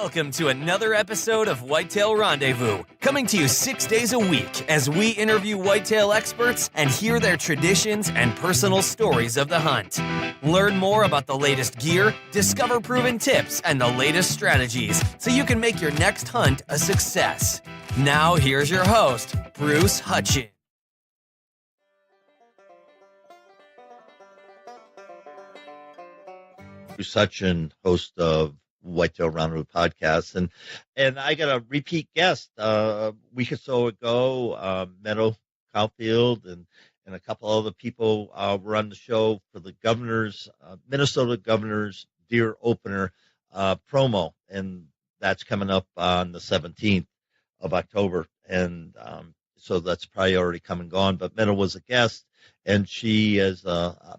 Welcome to another episode of Whitetail Rendezvous, coming to you 6 days a week as we interview whitetail experts and hear their traditions and personal stories of the hunt. Learn more about the latest gear, discover proven tips, and the latest strategies so you can make your next hunt a success. Now, here's your host, Bruce Hutchin. Bruce Hutchin, host of Whitetail Rendezvous podcast, and I got a repeat guest a week or so ago. Meadow Kouffeld and a couple other people were on the show for the governor's Minnesota governor's deer opener promo, and that's coming up on the 17th of October, and so that's probably already come and gone. But Meadow was a guest, and she is a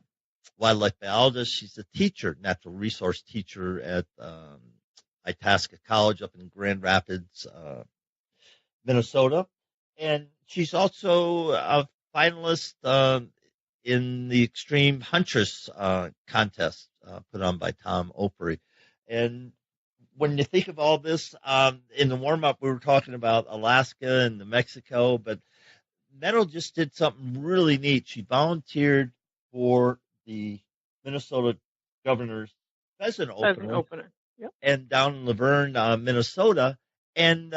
wildlife biologist. She's a teacher, natural resource teacher at Itasca College up in Grand Rapids, Minnesota. And she's also a finalist in the Extreme Huntress contest put on by Tom Opry. And when you think of all this, in the warm-up, we were talking about Alaska and New Mexico, but Meadow just did something really neat. She volunteered for the Minnesota governor's pheasant opener. Yep. And down in Laverne, Minnesota, and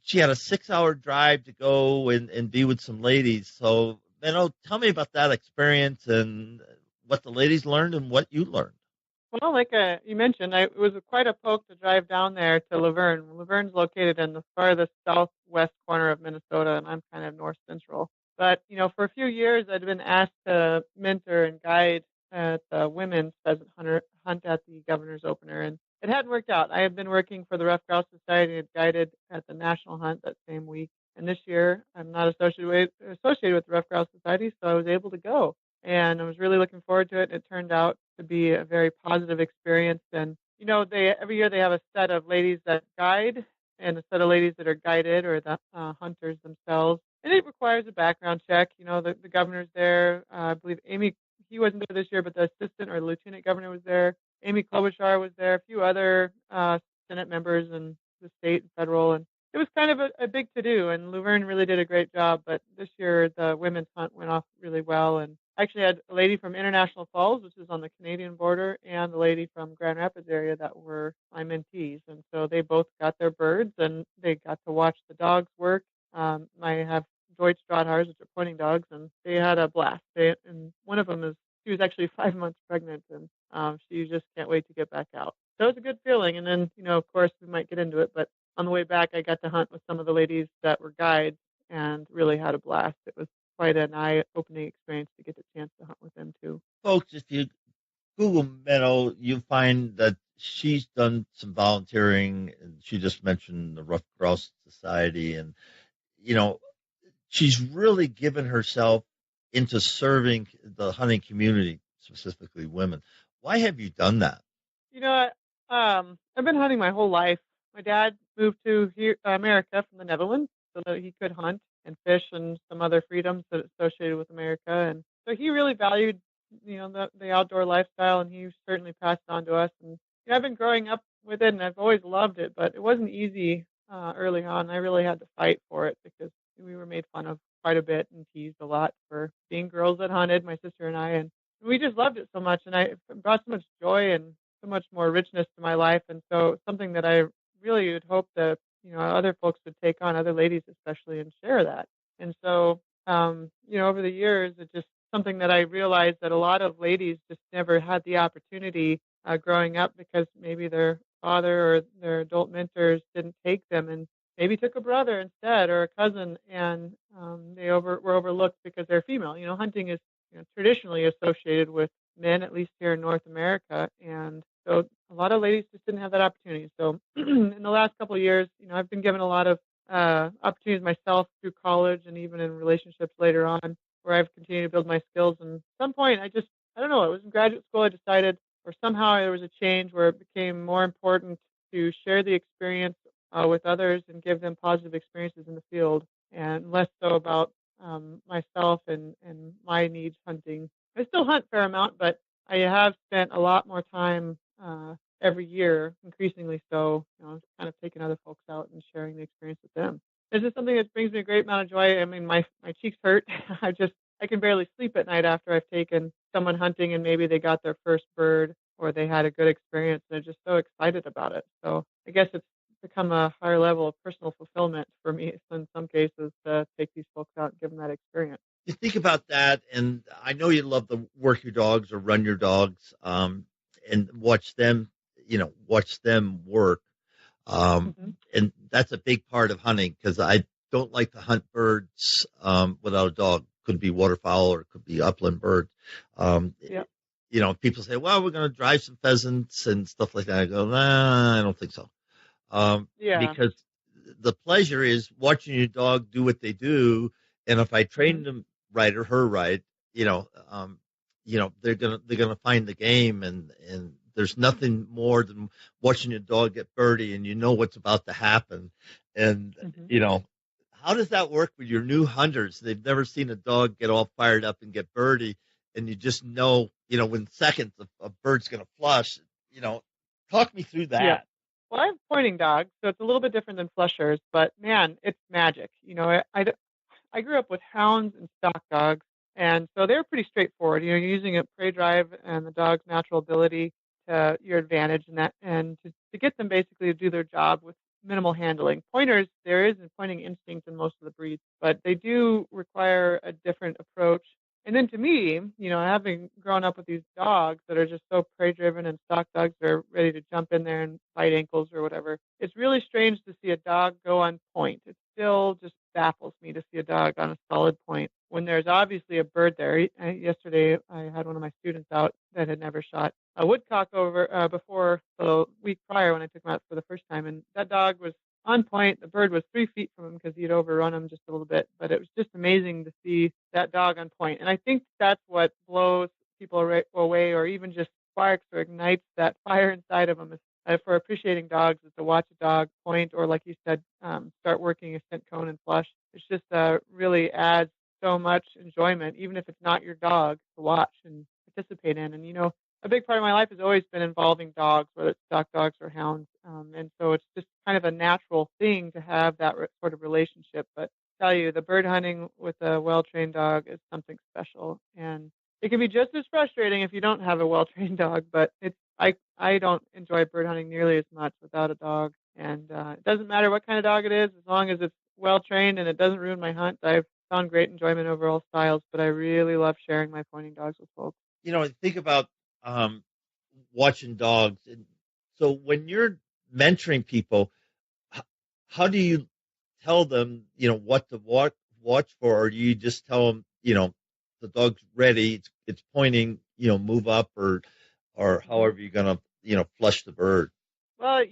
she had a 6-hour drive to go and be with some ladies. So, Meadow, tell me about that experience and what the ladies learned and what you learned. Well, like you mentioned, it was quite a poke to drive down there to Laverne. Laverne's located in the farthest southwest corner of Minnesota, and I'm kind of north central. But, for a few years, I'd been asked to mentor and guide at the women's pheasant hunt at the governor's opener, and it hadn't worked out. I had been working for the Rough Grouse Society and guided at the national hunt that same week. And this year, I'm not associated with the Rough Grouse Society, so I was able to go. And I was really looking forward to it. It turned out to be a very positive experience. And, every year they have a set of ladies that guide and a set of ladies that are guided, or the hunters themselves. And it requires a background check. The governor's there. I believe Amy, he wasn't there this year, but the assistant or lieutenant governor was there. Amy Klobuchar was there. A few other Senate members and the state and federal. And it was kind of a big to-do, and Laverne really did a great job. But this year, the women's hunt went off really well. And I actually had a lady from International Falls, which is on the Canadian border, and a lady from Grand Rapids area that were my mentees. And so they both got their birds, and they got to watch the dogs work. I have Deutsch Drahthaars, which are pointing dogs, and they had a blast. And one of them she was actually 5 months pregnant, and she just can't wait to get back out. So it was a good feeling. And then, of course, we might get into it, but on the way back, I got to hunt with some of the ladies that were guides and really had a blast. It was quite an eye-opening experience to get the chance to hunt with them, too. Folks, if you Google Meadow, you find that she's done some volunteering. She just mentioned the Rough Grouse Society, and, she's really given herself into serving the hunting community, specifically women. Why have you done that? I've been hunting my whole life. My dad moved to America from the Netherlands so that he could hunt and fish and some other freedoms that associated with America. And so he really valued, the outdoor lifestyle, and he certainly passed it on to us. And I've been growing up with it, and I've always loved it, but it wasn't easy early on. I really had to fight for it because we were made fun of quite a bit and teased a lot for being girls that hunted, my sister and I, and we just loved it so much, and it brought so much joy and so much more richness to my life. And so something that I really would hope that, other folks would take on, other ladies especially, and share that. And so, over the years, it's just something that I realized that a lot of ladies just never had the opportunity growing up because maybe their father or their adult mentors didn't take them, and maybe took a brother instead or a cousin, and they were overlooked because they're female. Hunting is traditionally associated with men, at least here in North America, and so a lot of ladies just didn't have that opportunity. So in the last couple of years, I've been given a lot of opportunities myself through college and even in relationships later on, where I've continued to build my skills. And at some point, I don't know, it was in graduate school I decided, or somehow there was a change where it became more important to share the experience with others and give them positive experiences in the field, and less so about myself and my needs hunting. I still hunt a fair amount, but I have spent a lot more time every year, increasingly so, kind of taking other folks out and sharing the experience with them. It's just something that brings me a great amount of joy. I mean, my cheeks hurt. I can barely sleep at night after I've taken someone hunting and maybe they got their first bird or they had a good experience. They're just so excited about it. So I guess it's become a higher level of personal fulfillment for me in some cases to take these folks out and give them that experience. You think about that, and I know you love to work your dogs or run your dogs, and watch them work. And that's a big part of hunting because I don't like to hunt birds without a dog. Could be waterfowl or it could be upland birds. People say, well, we're going to drive some pheasants and stuff like that. I go, nah, I don't think so. Because the pleasure is watching your dog do what they do. And if I train them right or her right, they're gonna find the game, and there's nothing more than watching your dog get birdie, and you know what's about to happen. And how does that work with your new hunters? They've never seen a dog get all fired up and get birdie, and you just know, within seconds a bird's gonna flush. Talk me through that. Yeah. Well, I have pointing dogs, so it's a little bit different than flushers, but man, it's magic. I grew up with hounds and stock dogs, and so they're pretty straightforward. You're using a prey drive and the dog's natural ability to your advantage, and to get them basically to do their job with minimal handling. Pointers, there is a pointing instinct in most of the breeds, but they do require a different approach. And then to me, having grown up with these dogs that are just so prey driven and stock dogs that are ready to jump in there and bite ankles or whatever, it's really strange to see a dog go on point. It still just baffles me to see a dog on a solid point when there's obviously a bird there. Yesterday, I had one of my students out that had never shot a woodcock over before the week prior when I took him out for the first time, and that dog was on point. The bird was 3 feet from him because he'd overrun him just a little bit, but it was just amazing to see that dog on point. And I think that's what blows people away, or even just sparks or ignites that fire inside of them. For appreciating dogs, is to watch a dog point, or like you said, start working a scent cone and flush. It's just really adds so much enjoyment, even if it's not your dog, to watch and participate in. And a big part of my life has always been involving dogs, whether it's stock dogs or hounds. And so it's just kind of a natural thing to have that sort of relationship. But I tell you, the bird hunting with a well-trained dog is something special. And it can be just as frustrating if you don't have a well-trained dog, but I don't enjoy bird hunting nearly as much without a dog. And it doesn't matter what kind of dog it is, as long as it's well-trained and it doesn't ruin my hunt. I've found great enjoyment over all styles, but I really love sharing my pointing dogs with folks. Think about watching dogs. And so when you're mentoring people, how do you tell them, what to watch for? Or do you just tell them, the dog's ready, it's pointing, move up, or however you're going to, flush the bird? Well,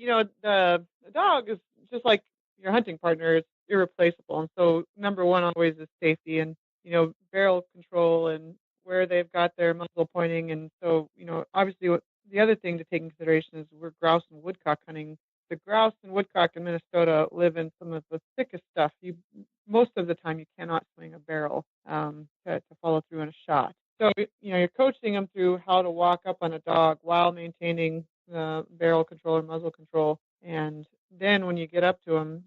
the dog is just like your hunting partner. It's irreplaceable. And so number one always is safety and, barrel control and where they've got their muzzle pointing. And so, obviously the other thing to take in consideration is we're grouse and woodcock hunting. The grouse and woodcock in Minnesota live in some of the thickest stuff. Most of the time you cannot swing a barrel to follow through in a shot. So, you're coaching them through how to walk up on a dog while maintaining barrel control or muzzle control. And then when you get up to them,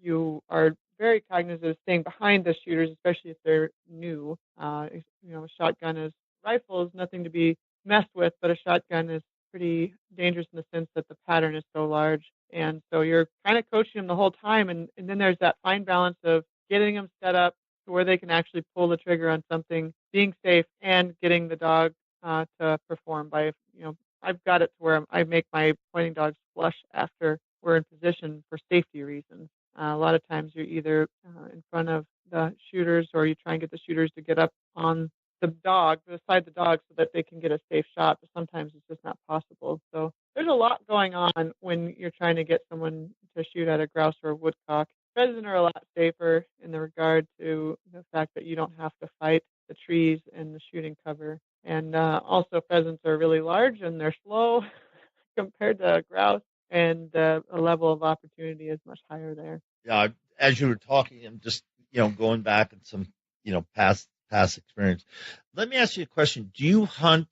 you are very cognizant of staying behind the shooters, especially if they're new. A shotgun rifle is nothing to be messed with, but a shotgun is pretty dangerous in the sense that the pattern is so large. And so you're kind of coaching them the whole time. And then there's that fine balance of getting them set up to where they can actually pull the trigger on something, being safe, and getting the dog to perform by, I've got it to where I make my pointing dogs flush after we're in position for safety reasons. A lot of times you're either in front of the shooters or you try and get the shooters to get up on the dog, beside the dog, so that they can get a safe shot, but sometimes it's just not possible. So there's a lot going on when you're trying to get someone to shoot at a grouse or a woodcock. Pheasants are a lot safer in the regard to the fact that you don't have to fight the trees and the shooting cover. And also pheasants are really large and they're slow compared to grouse, and the level of opportunity is much higher there. Yeah, as you were talking, I'm just, going back at some, past experience. Let me ask you a question. Do you hunt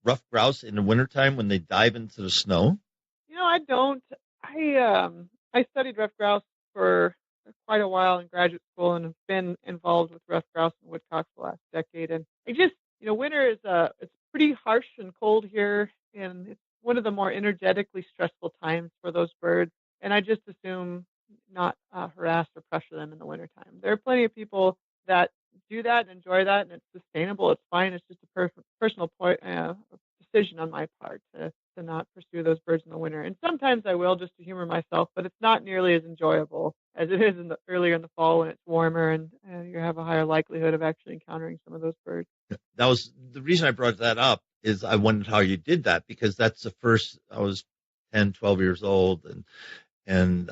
rough grouse in the wintertime when they dive into the snow? I don't. I studied rough grouse for quite a while in graduate school and have been involved with rough grouse and woodcock for the last decade. And I just, winter is it's pretty harsh and cold here, and it's one of the more energetically stressful times for those birds. And I just assume not harass or pressure them in the wintertime. There are plenty of people that do that and enjoy that, and it's sustainable. It's fine. It's just a personal decision on my part to not pursue those birds in the winter. And sometimes I will just to humor myself, but it's not nearly as enjoyable as it is earlier in the fall when it's warmer and you have a higher likelihood of actually encountering some of those birds. That was the reason I brought that up, is I wondered how you did that, because that's the first. I was 10, 12 years old, and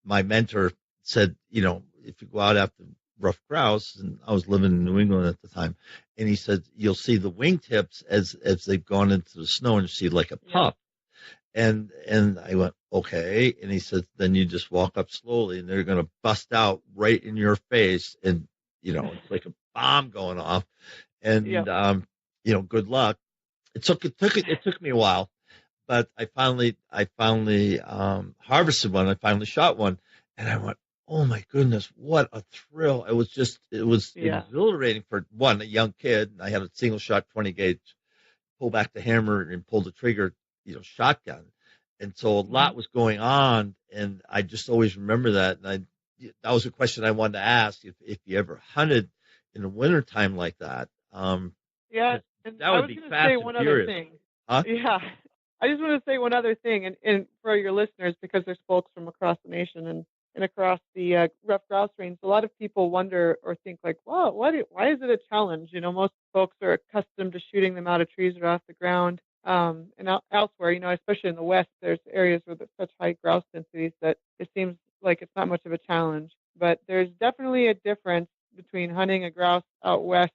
my mentor said, if you go out after rough grouse, and I was living in New England at the time, and he said, you'll see the wingtips as they've gone into the snow, and you see like a puff. Yeah. And I went, okay. And he said, then you just walk up slowly, and they're going to bust out right in your face. And, it's like a bomb going off. And, good luck. It took me a while, but I finally harvested one. I finally shot one, and I went, oh my goodness, what a thrill. It was exhilarating for one, a young kid. I had a single shot 20 gauge, pull back the hammer and pull the trigger, shotgun. And so a lot was going on, and I just always remember that. And that was a question I wanted to ask, if you ever hunted in the wintertime like that. Yeah. And that would be fast and furious. Huh? Yeah. I just want to say one other thing, and for your listeners, because there's folks from across the nation and across the rough grouse range, a lot of people wonder or think like, "Wow, why is it a challenge?" Most folks are accustomed to shooting them out of trees or off the ground, and elsewhere. Especially in the West, there's areas with such high grouse densities that it seems like it's not much of a challenge. But there's definitely a difference between hunting a grouse out west,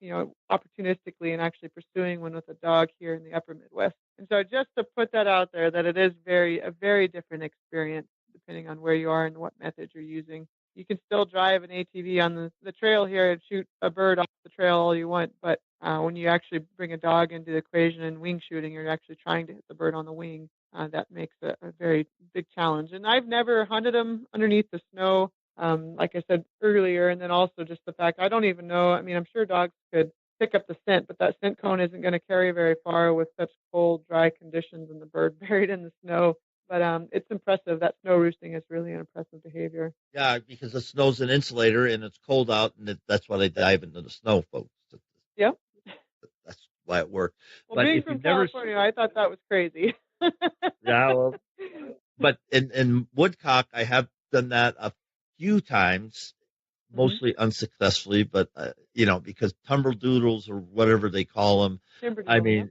opportunistically, and actually pursuing one with a dog here in the upper Midwest. And so just to put that out there, that it is a very different experience depending on where you are and what method you're using. You can still drive an ATV on the trail here and shoot a bird off the trail all you want, but when you actually bring a dog into the equation and wing shooting, you're actually trying to hit the bird on the wing. That makes a very big challenge. And I've never hunted them underneath the snow, like I said earlier, and then also just the fact I don't even know. I mean, I'm sure dogs could pick up the scent, but that scent cone isn't going to carry very far with such cold, dry conditions and the bird buried in the snow. But it's impressive. That snow roosting is really an impressive behavior. Yeah, because the snow's an insulator and it's cold out, and that's why they dive into the snow, folks. Yep. That's why it worked. Well, but being from California, I thought that was crazy. Yeah, well, but in Woodcock, I have done that a few times, mostly unsuccessfully, but because tumberdoodles or whatever they call them, I mean,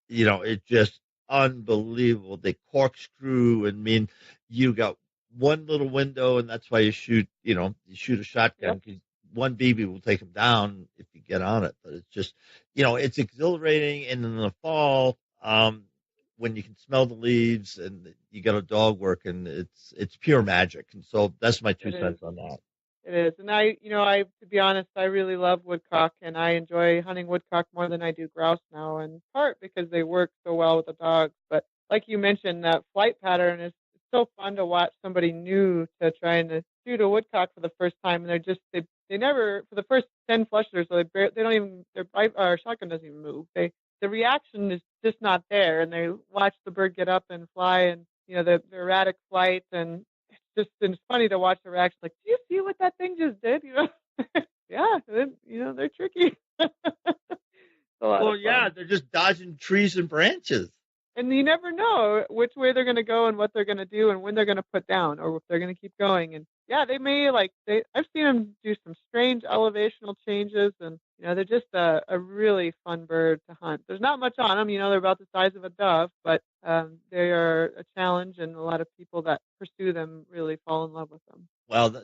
it just unbelievable. They corkscrew, and mean you got one little window, and that's why you shoot a shotgun, because one BB will take them down if you get on it. But it's just, it's exhilarating. And in the fall, when you can smell the leaves and you got a dog working, it's pure magic. And so that's my 2 cents on that. It is. And I to be honest, I really love woodcock, and I enjoy hunting woodcock more than I do grouse now, in part because they work so well with the dogs. But like you mentioned, that flight pattern is so fun to watch somebody new to trying to shoot a woodcock for the first time. And they never, for the first 10 flushes or so, they don't even, their shotgun doesn't even move. The reaction is just not there, and they watch the bird get up and fly, and the erratic flight, and it's funny to watch the reaction. Like, do you see what that thing just did? Yeah, they're tricky. Well, yeah, they're just dodging trees and branches. And you never know which way they're going to go and what they're going to do and when they're going to put down, or if they're going to keep going. And yeah, they may I've seen them do some strange elevational changes, and they're just a really fun bird to hunt. There's not much on them, they're about the size of a dove, but they are a challenge, and a lot of people that pursue them really fall in love with them. Well,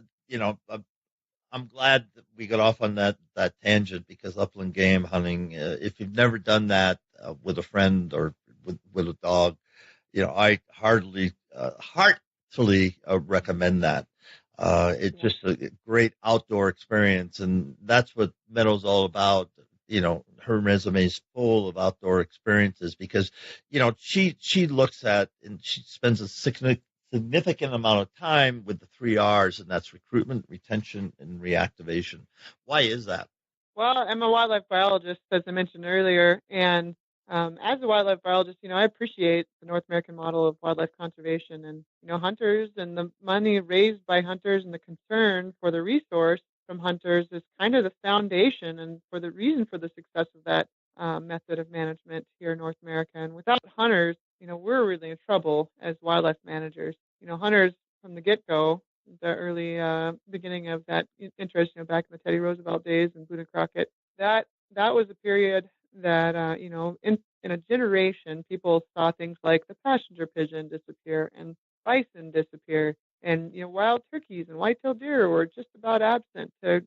I'm glad that we got off on that tangent, because upland game hunting, if you've never done that with a friend or with a dog, I heartily recommend that. It's just a great outdoor experience, and that's what Meadow's all about. her resume is full of outdoor experiences because, she looks at and she spends a significant amount of time with the 3 R's, and that's recruitment, retention, and reactivation. Why is that? Well, I'm a wildlife biologist, as I mentioned earlier, and as a wildlife biologist, I appreciate the North American model of wildlife conservation, and hunters and the money raised by hunters and the concern for the resource from hunters is kind of the foundation and for the reason for the success of that method of management here in North America. And without hunters, we're really in trouble as wildlife managers. Hunters from the get-go, the early beginning of that interest, back in the Teddy Roosevelt days and Boone and Crockett, that was a period that, in a generation, people saw things like the passenger pigeon disappear and bison disappear, and wild turkeys and white-tailed deer were just about absent to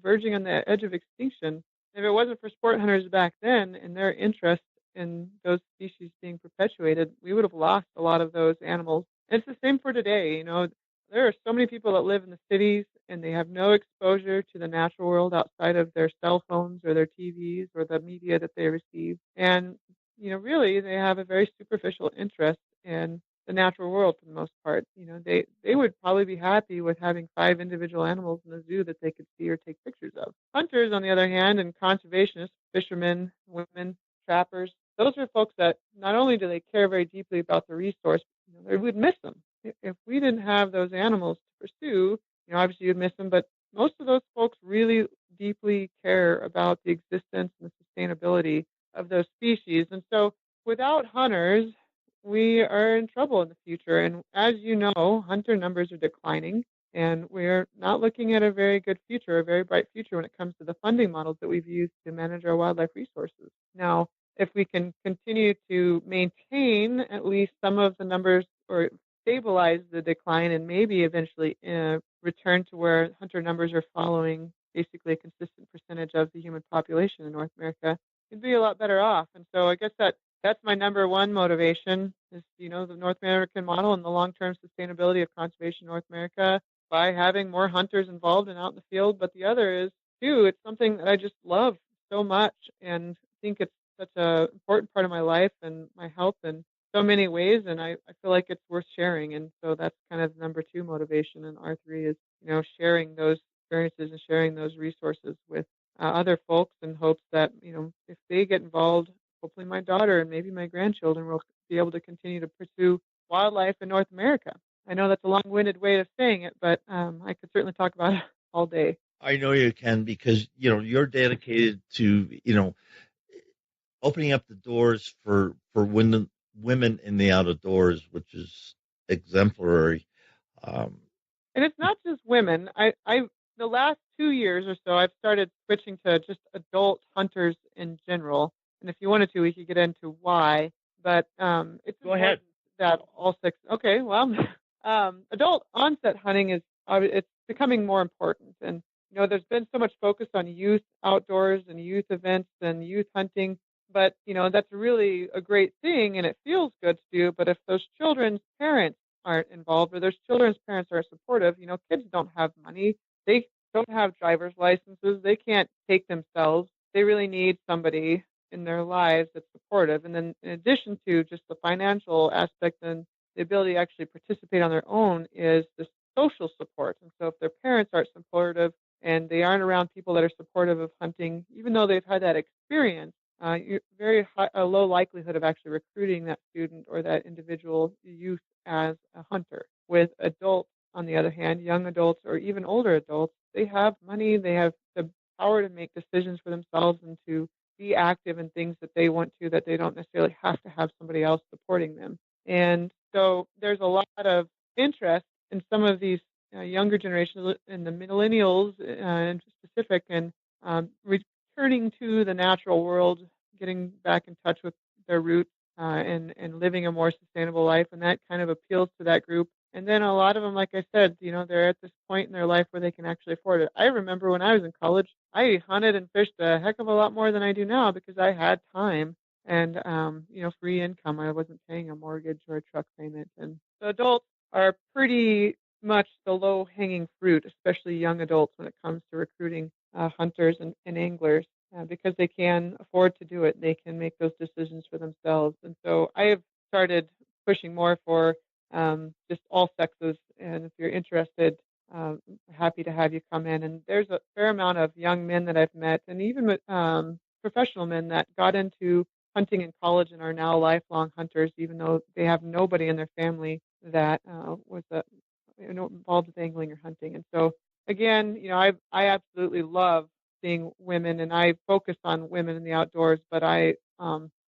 verging on the edge of extinction. If it wasn't for sport hunters back then and their interest in those species being perpetuated, we would have lost a lot of those animals. And it's the same for today. There are so many people that live in the cities and they have no exposure to the natural world outside of their cell phones or their TVs or the media that they receive. And, really they have a very superficial interest in the natural world for the most part. They would probably be happy with having 5 individual animals in a zoo that they could see or take pictures of. Hunters, on the other hand, and conservationists, fishermen, women, trappers, those are folks that not only do they care very deeply about the resource, they would miss them. If we didn't have those animals to pursue, obviously you'd miss them, but most of those folks really deeply care about the existence and the sustainability of those species. And so without hunters, we are in trouble in the future. And as you know, hunter numbers are declining, and we're not looking at a very good future, a very bright future when it comes to the funding models that we've used to manage our wildlife resources. Now, if we can continue to maintain at least some of the numbers or stabilize the decline and maybe eventually return to where hunter numbers are following basically a consistent percentage of the human population in North America, we'd be a lot better off. And so I guess that's my number one motivation is, the North American model and the long-term sustainability of conservation in North America by having more hunters involved and out in the field. But the other is, too, it's something that I just love so much and think it's such an important part of my life and my health in so many ways, and I feel like it's worth sharing. And so that's kind of number 2 motivation in R3 is, sharing those experiences and sharing those resources with other folks in hopes that, if they get involved, hopefully my daughter and maybe my grandchildren will be able to continue to pursue wildlife in North America. I know that's a long-winded way of saying it, but I could certainly talk about it all day. I know you can because, you're dedicated to, opening up the doors for women in the outdoors, which is exemplary. And it's not just women. I the last 2 years or so, I've started switching to just adult hunters in general. And if you wanted to, we could get into why. But it's Go ahead. That all 6. Okay, well, adult onset hunting it's becoming more important. And there's been so much focus on youth outdoors and youth events and youth hunting. But, that's really a great thing and it feels good to do. But if those children's parents aren't involved or those children's parents aren't supportive, kids don't have money. They don't have driver's licenses. They can't take themselves. They really need somebody in their lives that's supportive. And then in addition to just the financial aspect and the ability to actually participate on their own is the social support. And so if their parents aren't supportive and they aren't around people that are supportive of hunting, even though they've had that experience, a low likelihood of actually recruiting that student or that individual youth as a hunter. With adults, on the other hand, young adults or even older adults, they have money, they have the power to make decisions for themselves and to be active in things that they want to, that they don't necessarily have to have somebody else supporting them. And so there's a lot of interest in some of these younger generations, in the millennials in specific, and returning to the natural world, getting back in touch with their roots and living a more sustainable life. And that kind of appeals to that group. And then a lot of them, like I said, they're at this point in their life where they can actually afford it. I remember when I was in college, I hunted and fished a heck of a lot more than I do now because I had time and, free income. I wasn't paying a mortgage or a truck payment. And the adults are pretty much the low-hanging fruit, especially young adults when it comes to recruiting hunters and anglers. because they can afford to do it. They can make those decisions for themselves. And so I have started pushing more for just all sexes. And if you're interested, happy to have you come in. And there's a fair amount of young men that I've met, and even professional men that got into hunting in college and are now lifelong hunters, even though they have nobody in their family that was involved with angling or hunting. And so, again, I absolutely love seeing women, and I focus on women in the outdoors. But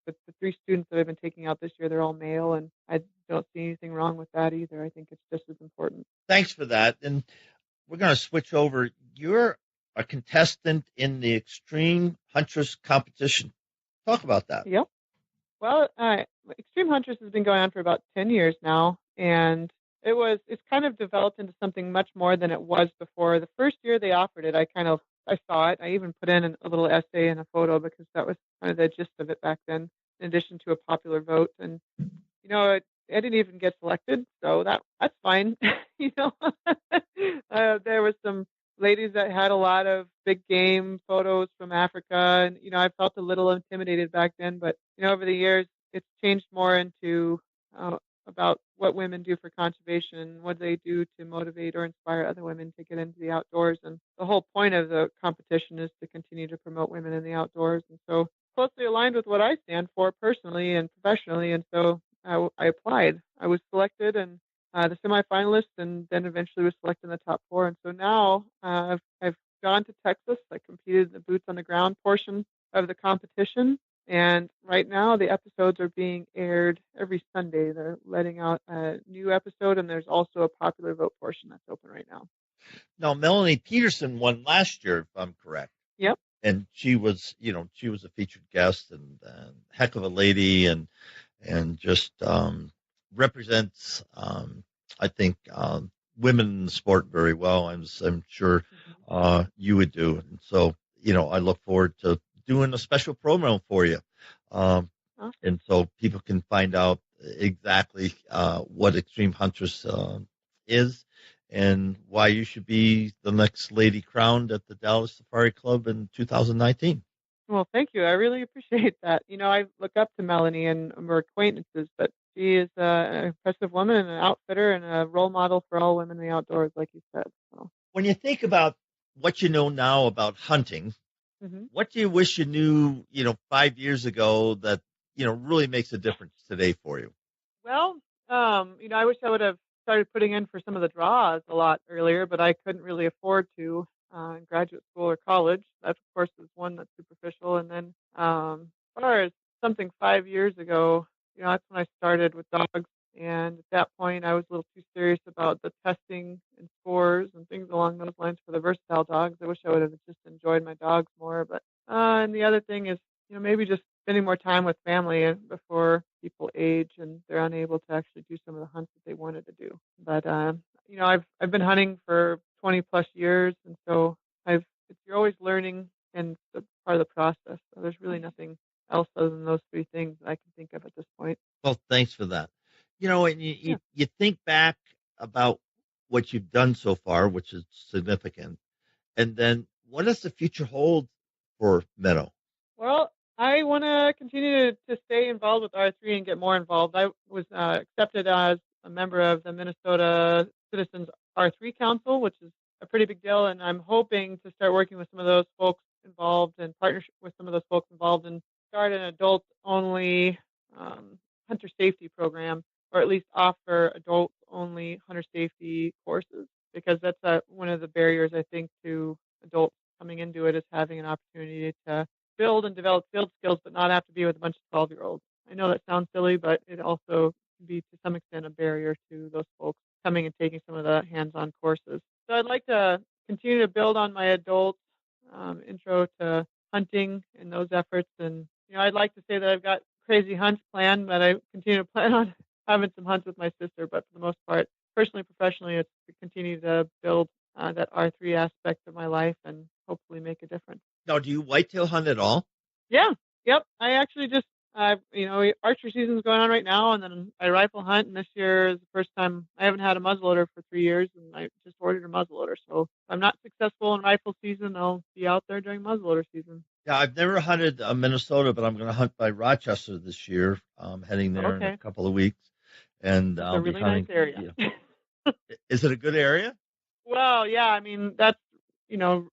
with the 3 students that I've been taking out this year, they're all male, and I don't see anything wrong with that either. I think it's just as important. Thanks for that. And we're going to switch over. You're a contestant in the Extreme Huntress competition. Talk about that. Yep. Well, Extreme Huntress has been going on for about 10 years now, and it's kind of developed into something much more than it was before. The first year they offered it, I saw it. I even put in a little essay and a photo because that was kind of the gist of it back then, in addition to a popular vote. And I didn't even get selected, so that's fine. There was some ladies that had a lot of big game photos from Africa, and I felt a little intimidated back then. But over the years, it's changed more into about what women do for conservation, what they do to motivate or inspire other women to get into the outdoors. And the whole point of the competition is to continue to promote women in the outdoors. And so closely aligned with what I stand for personally and professionally. And so I applied. I was selected and the semifinalist, and then eventually was selected in the top 4. And so now I've gone to Texas. I competed in the boots on the ground portion of the competition. And right now the episodes are being aired every Sunday. They're letting out a new episode, and there's also a popular vote portion that's open right now. Now, Melanie Peterson won last year, if I'm correct. Yep. And she was a featured guest and heck of a lady, and just represents, I think, women in the sport very well. I'm sure you would do. And so, I look forward to doing a special program for you. And so people can find out exactly what Extreme Huntress is and why you should be the next lady crowned at the Dallas Safari Club in 2019. Well, thank you. I really appreciate that. I look up to Melanie, and we're acquaintances, but she is an impressive woman and an outfitter and a role model for all women in the outdoors, like you said. So. When you think about what you know now about hunting, what do you wish you knew, 5 years ago that, really makes a difference today for you? Well, I wish I would have started putting in for some of the draws a lot earlier, but I couldn't really afford to in graduate school or college. That, of course, is one that's superficial. And then as far as something 5 years ago, that's when I started with dogs. And at that point, I was a little too serious about the testing and scores and things along those lines for the versatile dogs. I wish I would have just enjoyed my dogs more. But and the other thing is, maybe just spending more time with family before people age and they're unable to actually do some of the hunts that they wanted to do. But I've been hunting for 20 plus years, and so you're always learning, and it's part of the process. So there's really nothing else other than those 3 things that I can think of at this point. Well, thanks for that. And you think back about what you've done so far, which is significant, and then what does the future hold for Meadow? Well, I want to continue to stay involved with R3 and get more involved. I was accepted as a member of the Minnesota Citizens R3 Council, which is a pretty big deal, and I'm hoping to start working with some of those folks involved and partnership with some of those folks involved and start an adult-only hunter safety program, or at least offer adult-only hunter safety courses, because that's one of the barriers, I think, to adults coming into it, is having an opportunity to build and develop field skills, but not have to be with a bunch of 12-year-olds. I know that sounds silly, but it also can be to some extent a barrier to those folks coming and taking some of the hands-on courses. So I'd like to continue to build on my adult intro to hunting and those efforts. And, I'd like to say that I've got crazy hunts planned, but I continue to plan on having some hunts with my sister. But for the most part, personally, professionally, it's to continue to build that R3 aspect of my life and hopefully make a difference. Now, do you whitetail hunt at all? Yeah. Yep. I actually just, archery season's going on right now, and then I rifle hunt. And this year is the first time I haven't had a muzzleloader for 3 years, and I just ordered a muzzleloader. So if I'm not successful in rifle season, I'll be out there during muzzleloader season. Yeah, I've never hunted Minnesota, but I'm going to hunt by Rochester this year. I'm heading there in a Okay. couple of weeks, and It's I'll a be really hunting. nice area. Yeah. Is it a good area? Well, yeah, I mean, that's,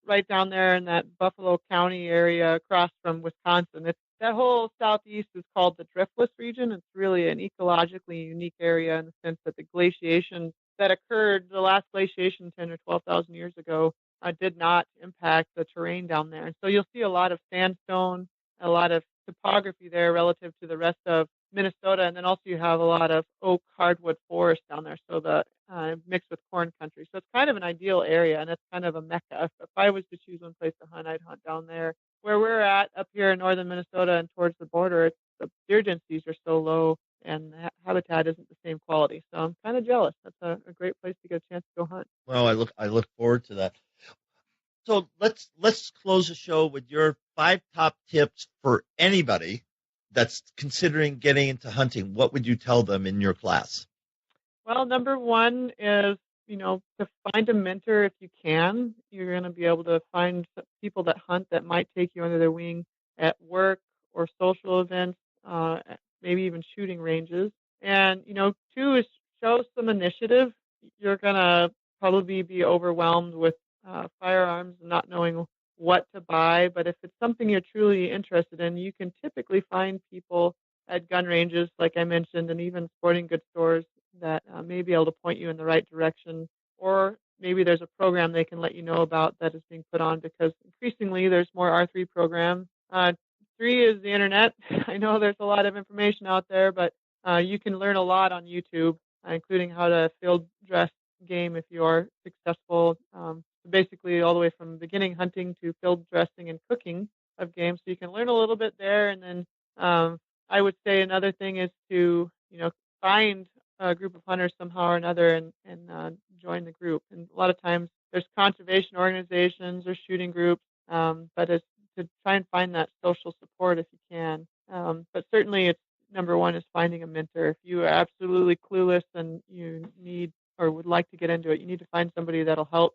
right down there in that Buffalo County area across from Wisconsin. It's that whole southeast is called the driftless region. It's really an ecologically unique area in the sense that the glaciation that occurred, the last glaciation 10 or 12,000 years ago, did not impact the terrain down there. And so you'll see a lot of sandstone, a lot of topography there relative to the rest of Minnesota, and then also you have a lot of oak hardwood forest down there, so the mixed with corn country. So it's kind of an ideal area, and it's kind of a mecca. If I was to choose one place to hunt, I'd hunt down there. Where we're at up here in northern Minnesota and towards the border, the deer densities are so low, and the habitat isn't the same quality. So I'm kind of jealous. That's a great place to get a chance to go hunt. Well, I look forward to that. So let's close the show with your 5 top tips for anybody that's considering getting into hunting. What would you tell them in your class? Well, number one is, to find a mentor if you can. You're going to be able to find people that hunt that might take you under their wing at work or social events, maybe even shooting ranges. And, two is show some initiative. You're going to probably be overwhelmed with firearms and not knowing what to buy. But if it's something you're truly interested in, you can typically find people at gun ranges, like I mentioned, and even sporting goods stores that may be able to point you in the right direction. Or maybe there's a program they can let you know about that is being put on, because increasingly there's more R3 programs. 3 is the internet. I know there's a lot of information out there, but you can learn a lot on YouTube, including how to field dress game if you are successful. Basically, all the way from beginning hunting to field dressing and cooking of game. So you can learn a little bit there. And then I would say another thing is to, find a group of hunters somehow or another and join the group. And a lot of times there's conservation organizations or shooting groups, but it's to try and find that social support if you can. But certainly it's number one is finding a mentor. If you are absolutely clueless and you need or would like to get into it, you need to find somebody that'll help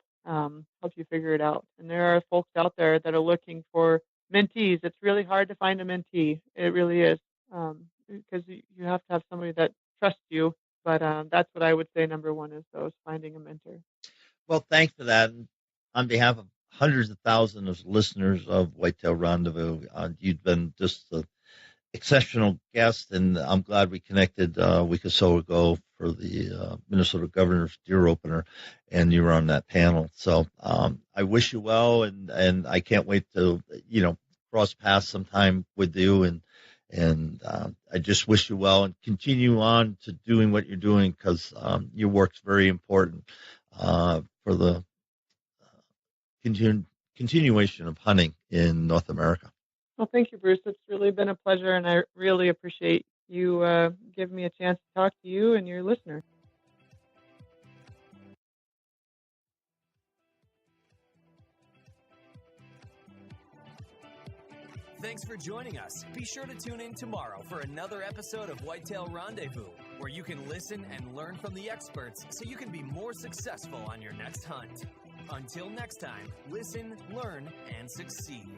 you figure it out. And there are folks out there that are looking for mentees. It's really hard to find a mentee. It really is, because you have to have somebody that trusts you. But that's what I would say number one is finding a mentor. Well, thanks for that. And on behalf of hundreds of thousands of listeners of Whitetail Rendezvous, you've been just an exceptional guest, and I'm glad we connected a week or so ago for the Minnesota Governor's Deer Opener, and you were on that panel. So I wish you well, and I can't wait to cross paths sometime with you, and I just wish you well and continue on to doing what you're doing, because your work's very important for the continuation of hunting in North America. Well, thank you, Bruce. It's really been a pleasure, and I really appreciate you giving me a chance to talk to you and your listeners. Thanks for joining us. Be sure to tune in tomorrow for another episode of Whitetail Rendezvous, where you can listen and learn from the experts so you can be more successful on your next hunt. Until next time, listen, learn, and succeed.